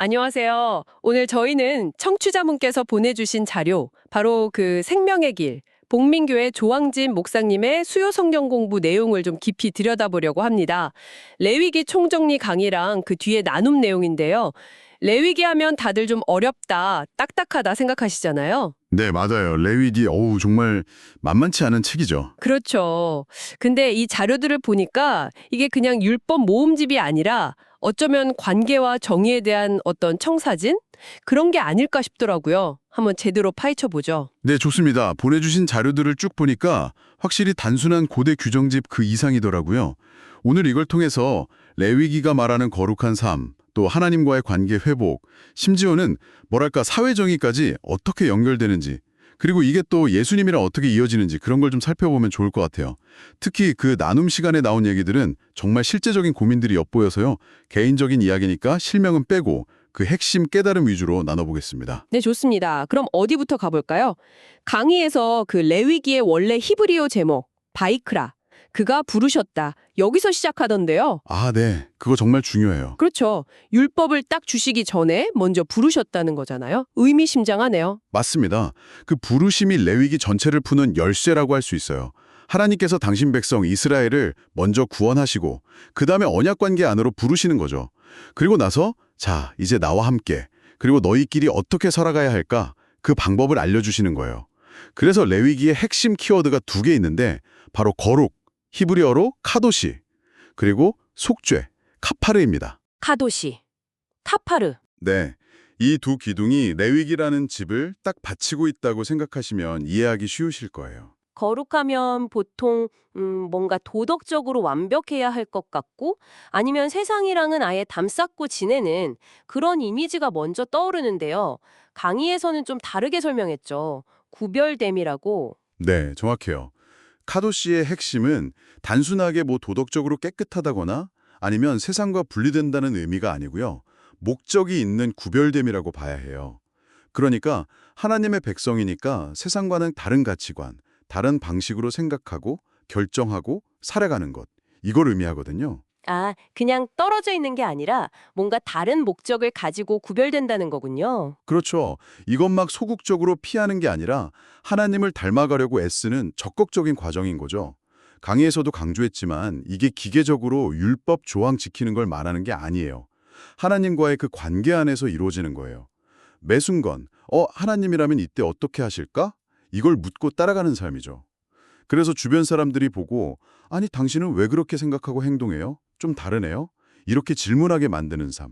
안녕하세요. 오늘 저희는 청취자분께서 보내주신 자료, 바로 그 생명의 길, 복민교회 조항진 목사님의 수요 성경 공부 내용을 좀 깊이 들여다보려고 합니다. 레위기 총정리 강의랑 그 뒤에 나눔 내용인데요. 레위기 하면 다들 좀 어렵다, 딱딱하다 생각하시잖아요. 네, 맞아요. 레위기, 정말 만만치 않은 책이죠. 그렇죠. 근데 이 자료들을 보니까 이게 그냥 율법 모음집이 아니라 어쩌면 관계와 정의에 대한 어떤 청사진? 그런 게 아닐까 싶더라고요. 한번 제대로 파헤쳐 보죠. 네, 좋습니다. 보내주신 자료들을 쭉 보니까 확실히 단순한 고대 규정집 그 이상이더라고요. 오늘 이걸 통해서 레위기가 말하는 거룩한 삶, 또 하나님과의 관계 회복, 심지어는 뭐랄까 사회정의까지 어떻게 연결되는지, 그리고 이게 또 예수님이랑 어떻게 이어지는지 그런 걸 좀 살펴보면 좋을 것 같아요. 특히 그 나눔 시간에 나온 얘기들은 정말 실제적인 고민들이 엿보여서요. 개인적인 이야기니까 실명은 빼고 그 핵심 깨달음 위주로 나눠보겠습니다. 네, 좋습니다. 그럼 어디부터 가볼까요? 강의에서 그 레위기의 원래 히브리어 제목, 바이크라, 그가 부르셨다. 여기서 시작하던데요. 아, 네. 그거 정말 중요해요. 그렇죠. 율법을 딱 주시기 전에 먼저 부르셨다는 거잖아요. 의미심장하네요. 맞습니다. 그 부르심이 레위기 전체를 푸는 열쇠라고 할 수 있어요. 하나님께서 당신 백성 이스라엘을 먼저 구원하시고 그 다음에 언약관계 안으로 부르시는 거죠. 그리고 나서 자, 이제 나와 함께 그리고 너희끼리 어떻게 살아가야 할까? 그 방법을 알려주시는 거예요. 그래서 레위기의 핵심 키워드가 두 개 있는데 바로 거룩, 히브리어로 카도시, 그리고 속죄, 카파르입니다. 카도시, 카파르. 네. 이 두 기둥이 레위기라는 집을 딱 받치고 있다고 생각하시면 이해하기 쉬우실 거예요. 거룩하면 보통 뭔가 도덕적으로 완벽해야 할 것 같고 아니면 세상이랑은 아예 담쌓고 지내는 그런 이미지가 먼저 떠오르는데요. 강의에서는 좀 다르게 설명했죠. 구별됨이라고. 네, 정확해요. 카도시의 핵심은 단순하게 도덕적으로 깨끗하다거나 아니면 세상과 분리된다는 의미가 아니고요. 목적이 있는 구별됨이라고 봐야 해요. 그러니까 하나님의 백성이니까 세상과는 다른 가치관, 다른 방식으로 생각하고 결정하고 살아가는 것. 이걸 의미하거든요. 아, 그냥 떨어져 있는 게 아니라 뭔가 다른 목적을 가지고 구별된다는 거군요. 그렇죠. 이것 막 소극적으로 피하는 게 아니라 하나님을 닮아가려고 애쓰는 적극적인 과정인 거죠. 강의에서도 강조했지만 이게 기계적으로 율법 조항 지키는 걸 말하는 게 아니에요. 하나님과의 그 관계 안에서 이루어지는 거예요. 매 순간, 하나님이라면 이때 어떻게 하실까? 이걸 묻고 따라가는 삶이죠. 그래서 주변 사람들이 보고 아니 당신은 왜 그렇게 생각하고 행동해요? 좀 다르네요? 이렇게 질문하게 만드는 삶.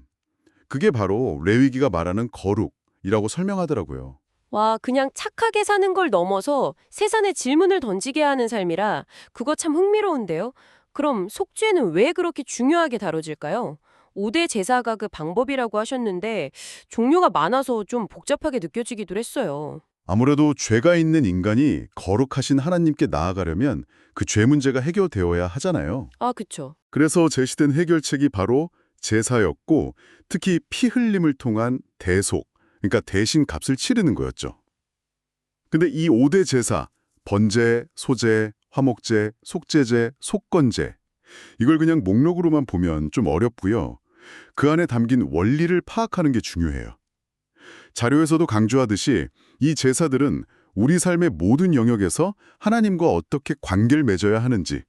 그게 바로 레위기가 말하는 거룩이라고 설명하더라고요. 와, 그냥 착하게 사는 걸 넘어서 세상에 질문을 던지게 하는 삶이라 그거 참 흥미로운데요. 그럼 속죄는 왜 그렇게 중요하게 다뤄질까요? 5대 제사가 그 방법이라고 하셨는데 종류가 많아서 좀 복잡하게 느껴지기도 했어요. 아무래도 죄가 있는 인간이 거룩하신 하나님께 나아가려면 그 죄 문제가 해결되어야 하잖아요. 아, 그쵸. 그래서 제시된 해결책이 바로 제사였고 특히 피 흘림을 통한 대속, 그러니까 대신 값을 치르는 거였죠. 근데 이 5대 제사, 번제, 소제, 화목제, 속죄제, 속건제 이걸 그냥 목록으로만 보면 좀 어렵고요. 그 안에 담긴 원리를 파악하는 게 중요해요. 자료에서도 강조하듯이 이 제사들은 우리 삶의 모든 영역에서 하나님과 어떻게 관계를 맺어야 하는지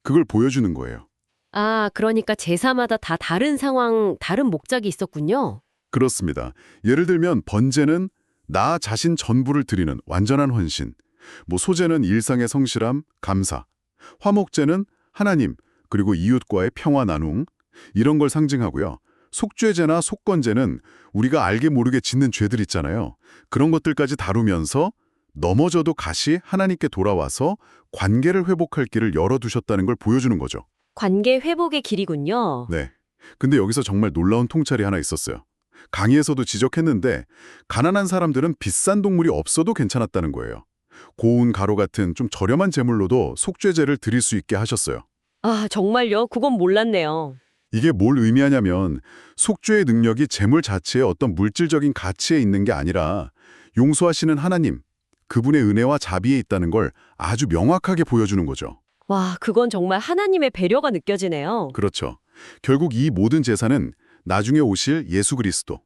그걸 보여주는 거예요. 아, 그러니까 제사마다 다 다른 상황, 다른 목적이 있었군요. 그렇습니다. 예를 들면 번제는 나 자신 전부를 드리는 완전한 헌신, 소제는 일상의 성실함, 감사, 화목제는 하나님 그리고 이웃과의 평화 나눔 이런 걸 상징하고요. 속죄제나 속건제는 우리가 알게 모르게 짓는 죄들 있잖아요. 그런 것들까지 다루면서 넘어져도 다시 하나님께 돌아와서 관계를 회복할 길을 열어두셨다는 걸 보여주는 거죠. 관계 회복의 길이군요. 네. 근데 여기서 정말 놀라운 통찰이 하나 있었어요. 강의에서도 지적했는데 가난한 사람들은 비싼 동물이 없어도 괜찮았다는 거예요. 고운 가루 같은 좀 저렴한 제물로도 속죄제를 드릴 수 있게 하셨어요. 아, 정말요? 그건 몰랐네요. 이게 뭘 의미하냐면 속죄의 능력이 제물 자체의 어떤 물질적인 가치에 있는 게 아니라 용서하시는 하나님, 그분의 은혜와 자비에 있다는 걸 아주 명확하게 보여주는 거죠. 와, 그건 정말 하나님의 배려가 느껴지네요. 그렇죠. 결국 이 모든 제사는 나중에 오실 예수 그리스도,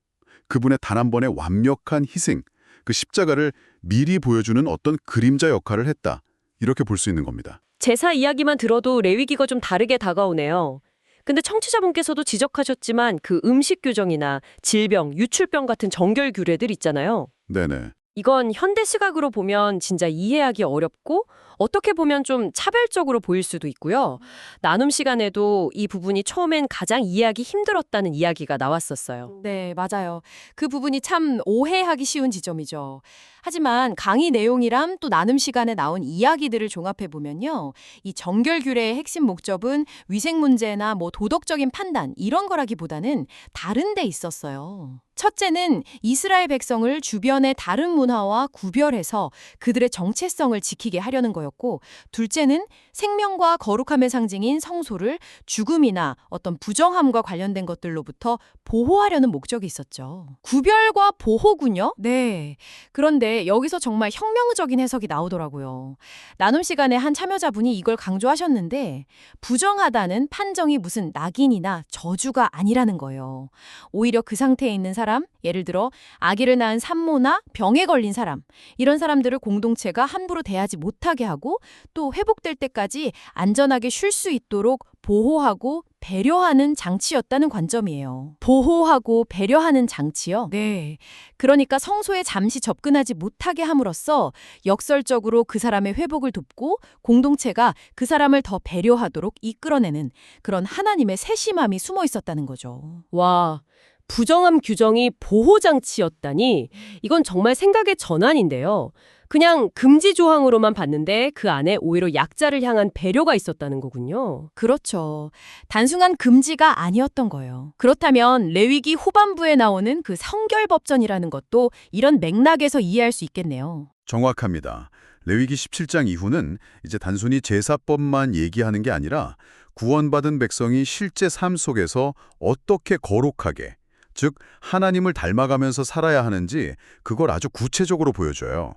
그분의 단 한 번의 완벽한 희생, 그 십자가를 미리 보여주는 어떤 그림자 역할을 했다. 이렇게 볼 수 있는 겁니다. 제사 이야기만 들어도 레위기가 좀 다르게 다가오네요. 근데 청취자분께서도 지적하셨지만 그 음식 규정이나 질병, 유출병 같은 정결 규례들 있잖아요. 네네. 이건 현대 시각으로 보면 진짜 이해하기 어렵고 어떻게 보면 좀 차별적으로 보일 수도 있고요. 나눔 시간에도 이 부분이 처음엔 가장 이해하기 힘들었다는 이야기가 나왔었어요. 네, 맞아요. 그 부분이 참 오해하기 쉬운 지점이죠. 하지만 강의 내용이랑 또 나눔 시간에 나온 이야기들을 종합해 보면요. 이 정결 규례의 핵심 목적은 위생 문제나 뭐 도덕적인 판단 이런 거라기보다는 다른 데 있었어요. 첫째는 이스라엘 백성을 주변의 다른 문화와 구별해서 그들의 정체성을 지키게 하려는 거였고, 둘째는 생명과 거룩함의 상징인 성소를 죽음이나 어떤 부정함과 관련된 것들로부터 보호하려는 목적이 있었죠. 구별과 보호군요? 네. 그런데 여기서 정말 혁명적인 해석이 나오더라고요. 나눔 시간에 한 참여자분이 이걸 강조하셨는데, 부정하다는 판정이 무슨 낙인이나 저주가 아니라는 거예요. 오히려 그 상태에 있는 사람, 예를 들어 아기를 낳은 산모나 병에 걸린 사람, 이런 사람들을 공동체가 함부로 대하지 못하게 하고 또 회복될 때까지 안전하게 쉴 수 있도록 보호하고 배려하는 장치였다는 관점이에요. 보호하고 배려하는 장치요? 네. 그러니까 성소에 잠시 접근하지 못하게 함으로써 역설적으로 그 사람의 회복을 돕고 공동체가 그 사람을 더 배려하도록 이끌어내는 그런 하나님의 세심함이 숨어 있었다는 거죠. 와, 부정함 규정이 보호장치였다니 이건 정말 생각의 전환인데요. 그냥 금지 조항으로만 봤는데 그 안에 오히려 약자를 향한 배려가 있었다는 거군요. 그렇죠. 단순한 금지가 아니었던 거예요. 그렇다면 레위기 후반부에 나오는 그 성결법전이라는 것도 이런 맥락에서 이해할 수 있겠네요. 정확합니다. 레위기 17장 이후는 이제 단순히 제사법만 얘기하는 게 아니라 구원받은 백성이 실제 삶 속에서 어떻게 거룩하게, 즉 하나님을 닮아가면서 살아야 하는지 그걸 아주 구체적으로 보여줘요.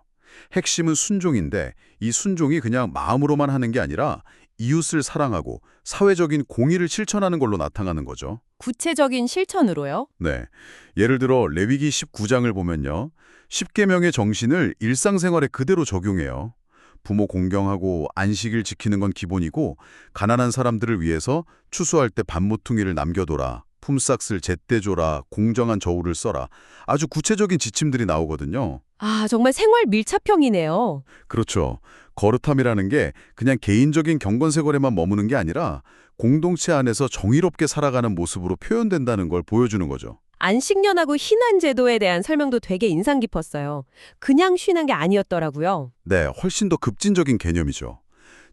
핵심은 순종인데 이 순종이 그냥 마음으로만 하는 게 아니라 이웃을 사랑하고 사회적인 공의를 실천하는 걸로 나타나는 거죠. 구체적인 실천으로요? 네. 예를 들어 레위기 19장을 보면요. 10계명의 정신을 일상생활에 그대로 적용해요. 부모 공경하고 안식일 지키는 건 기본이고 가난한 사람들을 위해서 추수할 때 반모퉁이를 남겨둬라. 품삯을 제때 줘라. 공정한 저울을 써라. 아주 구체적인 지침들이 나오거든요. 아, 정말 생활 밀착형이네요. 그렇죠. 거룩함이라는 게 그냥 개인적인 경건생활에만 머무는 게 아니라 공동체 안에서 정의롭게 살아가는 모습으로 표현된다는 걸 보여주는 거죠. 안식년하고 희난제도에 대한 설명도 되게 인상 깊었어요. 그냥 쉬는 게 아니었더라고요. 네, 훨씬 더 급진적인 개념이죠.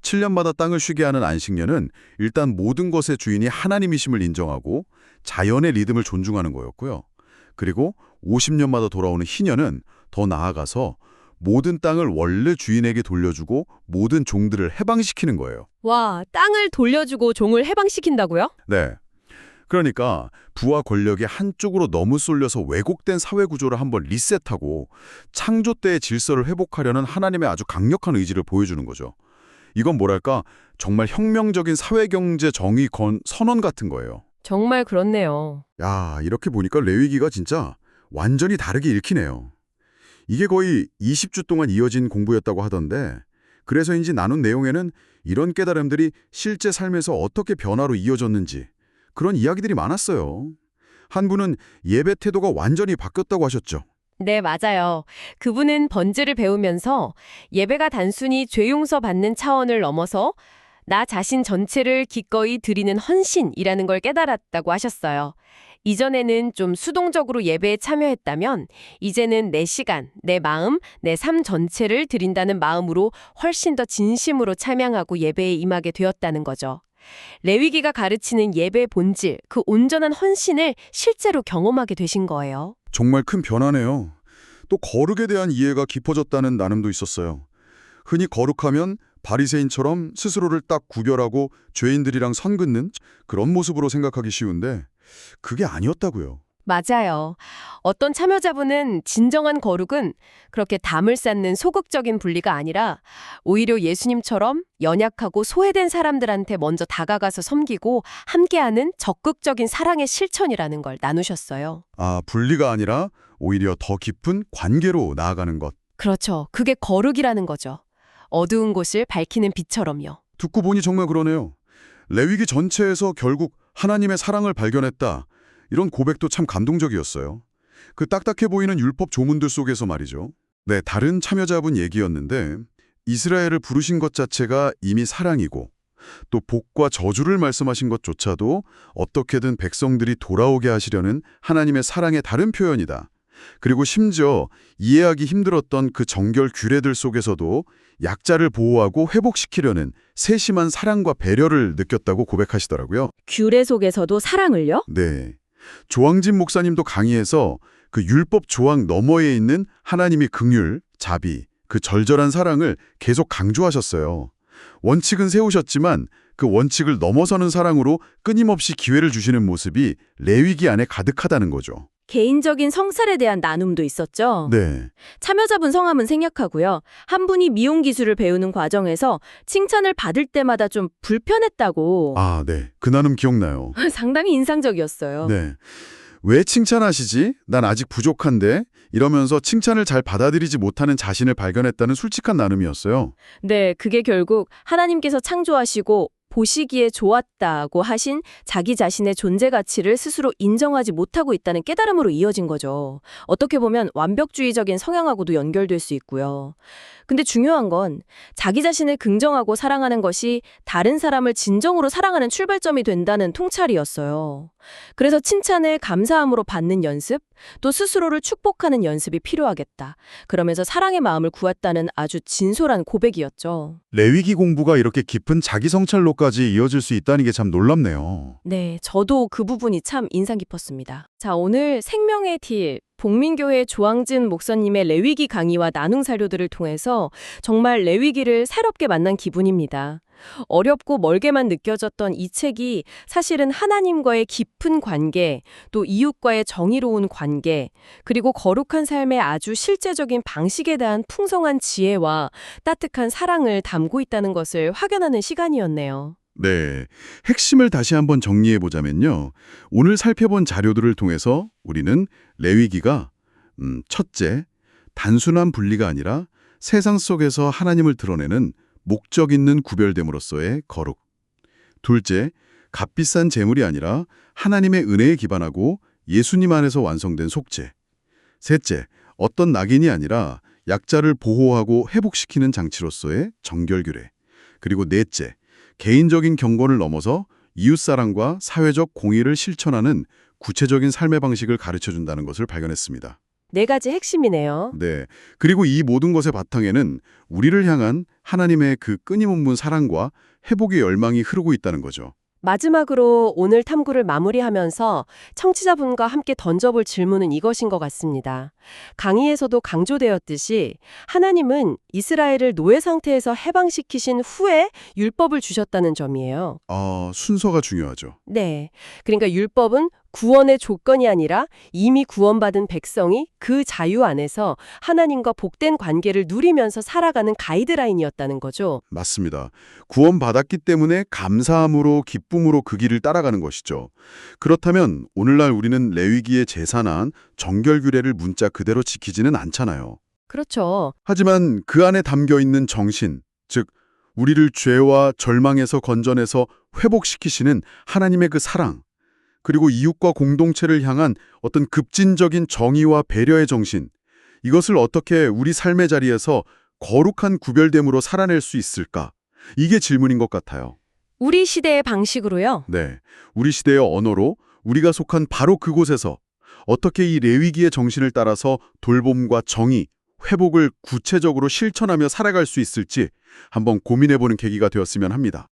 7년마다 땅을 쉬게 하는 안식년은 일단 모든 것의 주인이 하나님이심을 인정하고 자연의 리듬을 존중하는 거였고요. 그리고 50년마다 돌아오는 희년은 더 나아가서 모든 땅을 원래 주인에게 돌려주고 모든 종들을 해방시키는 거예요. 와, 땅을 돌려주고 종을 해방시킨다고요? 네. 그러니까 부와 권력이 한쪽으로 너무 쏠려서 왜곡된 사회 구조를 한번 리셋하고 창조 때의 질서를 회복하려는 하나님의 아주 강력한 의지를 보여주는 거죠. 이건 뭐랄까 정말 혁명적인 사회경제 정의 선언 같은 거예요. 정말 그렇네요. 야, 이렇게 보니까 레위기가 진짜 완전히 다르게 읽히네요. 이게 거의 20주 동안 이어진 공부였다고 하던데 그래서인지 나눈 내용에는 이런 깨달음들이 실제 삶에서 어떻게 변화로 이어졌는지 그런 이야기들이 많았어요. 한 분은 예배 태도가 완전히 바뀌었다고 하셨죠. 네, 맞아요. 그분은 번제를 배우면서 예배가 단순히 죄 용서 받는 차원을 넘어서 나 자신 전체를 기꺼이 드리는 헌신이라는 걸 깨달았다고 하셨어요. 이전에는 좀 수동적으로 예배에 참여했다면 이제는 내 시간, 내 마음, 내 삶 전체를 드린다는 마음으로 훨씬 더 진심으로 참여하고 예배에 임하게 되었다는 거죠. 레위기가 가르치는 예배의 본질, 그 온전한 헌신을 실제로 경험하게 되신 거예요. 정말 큰 변화네요. 또 거룩에 대한 이해가 깊어졌다는 나눔도 있었어요. 흔히 거룩하면 바리새인처럼 스스로를 딱 구별하고 죄인들이랑 선 긋는 그런 모습으로 생각하기 쉬운데 그게 아니었다고요. 맞아요. 어떤 참여자분은 진정한 거룩은 그렇게 담을 쌓는 소극적인 분리가 아니라 오히려 예수님처럼 연약하고 소외된 사람들한테 먼저 다가가서 섬기고 함께하는 적극적인 사랑의 실천이라는 걸 나누셨어요. 아, 분리가 아니라 오히려 더 깊은 관계로 나아가는 것. 그렇죠. 그게 거룩이라는 거죠. 어두운 곳을 밝히는 빛처럼요. 듣고 보니 정말 그러네요. 레위기 전체에서 결국 하나님의 사랑을 발견했다. 이런 고백도 참 감동적이었어요. 그 딱딱해 보이는 율법 조문들 속에서 말이죠. 네, 다른 참여자분 얘기였는데 이스라엘을 부르신 것 자체가 이미 사랑이고 또 복과 저주를 말씀하신 것조차도 어떻게든 백성들이 돌아오게 하시려는 하나님의 사랑의 다른 표현이다. 그리고 심지어 이해하기 힘들었던 그 정결 규례들 속에서도 약자를 보호하고 회복시키려는 세심한 사랑과 배려를 느꼈다고 고백하시더라고요. 규례 속에서도 사랑을요? 네. 조항진 목사님도 강의에서 그 율법 조항 너머에 있는 하나님의 긍휼, 자비, 그 절절한 사랑을 계속 강조하셨어요. 원칙은 세우셨지만 그 원칙을 넘어서는 사랑으로 끊임없이 기회를 주시는 모습이 레위기 안에 가득하다는 거죠. 개인적인 성살에 대한 나눔도 있었죠. 네. 참여자분 성함은 생략하고요. 한 분이 미용 기술을 배우는 과정에서 칭찬을 받을 때마다 좀 불편했다고. 아, 네. 그 나눔 기억나요. 상당히 인상적이었어요. 네. 왜 칭찬하시지? 난 아직 부족한데? 이러면서 칭찬을 잘 받아들이지 못하는 자신을 발견했다는 솔직한 나눔이었어요. 네, 그게 결국 하나님께서 창조하시고 보시기에 좋았다고 하신 자기 자신의 존재 가치를 스스로 인정하지 못하고 있다는 깨달음으로 이어진 거죠. 어떻게 보면 완벽주의적인 성향하고도 연결될 수 있고요. 근데 중요한 건 자기 자신을 긍정하고 사랑하는 것이 다른 사람을 진정으로 사랑하는 출발점이 된다는 통찰이었어요. 그래서 칭찬을 감사함으로 받는 연습, 또 스스로를 축복하는 연습이 필요하겠다. 그러면서 사랑의 마음을 구했다는 아주 진솔한 고백이었죠. 레위기 공부가 이렇게 깊은 자기 성찰로까지 이어질 수 있다는 게 참 놀랍네요. 네, 저도 그 부분이 참 인상 깊었습니다. 자, 오늘 생명의 팁, 복민교회 조항진 목사님의 레위기 강의와 나눔 사료들을 통해서 정말 레위기를 새롭게 만난 기분입니다. 어렵고 멀게만 느껴졌던 이 책이 사실은 하나님과의 깊은 관계, 또 이웃과의 정의로운 관계, 그리고 거룩한 삶의 아주 실제적인 방식에 대한 풍성한 지혜와 따뜻한 사랑을 담고 있다는 것을 확인하는 시간이었네요. 네. 핵심을 다시 한번 정리해보자면요. 오늘 살펴본 자료들을 통해서 우리는 레위기가 첫째, 단순한 분리가 아니라 세상 속에서 하나님을 드러내는 목적 있는 구별됨으로써의 거룩. 둘째, 값비싼 재물이 아니라 하나님의 은혜에 기반하고 예수님 안에서 완성된 속죄. 셋째, 어떤 낙인이 아니라 약자를 보호하고 회복시키는 장치로서의 정결규례. 그리고 넷째, 개인적인 경건을 넘어서 이웃사랑과 사회적 공의를 실천하는 구체적인 삶의 방식을 가르쳐준다는 것을 발견했습니다. 4가지 핵심이네요. 네. 그리고 이 모든 것의 바탕에는 우리를 향한 하나님의 그 끊임없는 사랑과 회복의 열망이 흐르고 있다는 거죠. 마지막으로 오늘 탐구를 마무리하면서 청취자분과 함께 던져볼 질문은 이것인 것 같습니다. 강의에서도 강조되었듯이 하나님은 이스라엘을 노예 상태에서 해방시키신 후에 율법을 주셨다는 점이에요. 순서가 중요하죠. 네. 그러니까 율법은 구원의 조건이 아니라 이미 구원받은 백성이 그 자유 안에서 하나님과 복된 관계를 누리면서 살아가는 가이드라인이었다는 거죠. 맞습니다. 구원받았기 때문에 감사함으로 기쁨으로 그 길을 따라가는 것이죠. 그렇다면 오늘날 우리는 레위기에 제산한 정결규례를 문자 그대로 지키지는 않잖아요. 그렇죠. 하지만 그 안에 담겨있는 정신, 즉 우리를 죄와 절망에서 건져내서 회복시키시는 하나님의 그 사랑, 그리고 이웃과 공동체를 향한 어떤 급진적인 정의와 배려의 정신, 이것을 어떻게 우리 삶의 자리에서 거룩한 구별됨으로 살아낼 수 있을까? 이게 질문인 것 같아요. 우리 시대의 방식으로요. 네, 우리 시대의 언어로 우리가 속한 바로 그곳에서 어떻게 이 레위기의 정신을 따라서 돌봄과 정의, 회복을 구체적으로 실천하며 살아갈 수 있을지 한번 고민해보는 계기가 되었으면 합니다.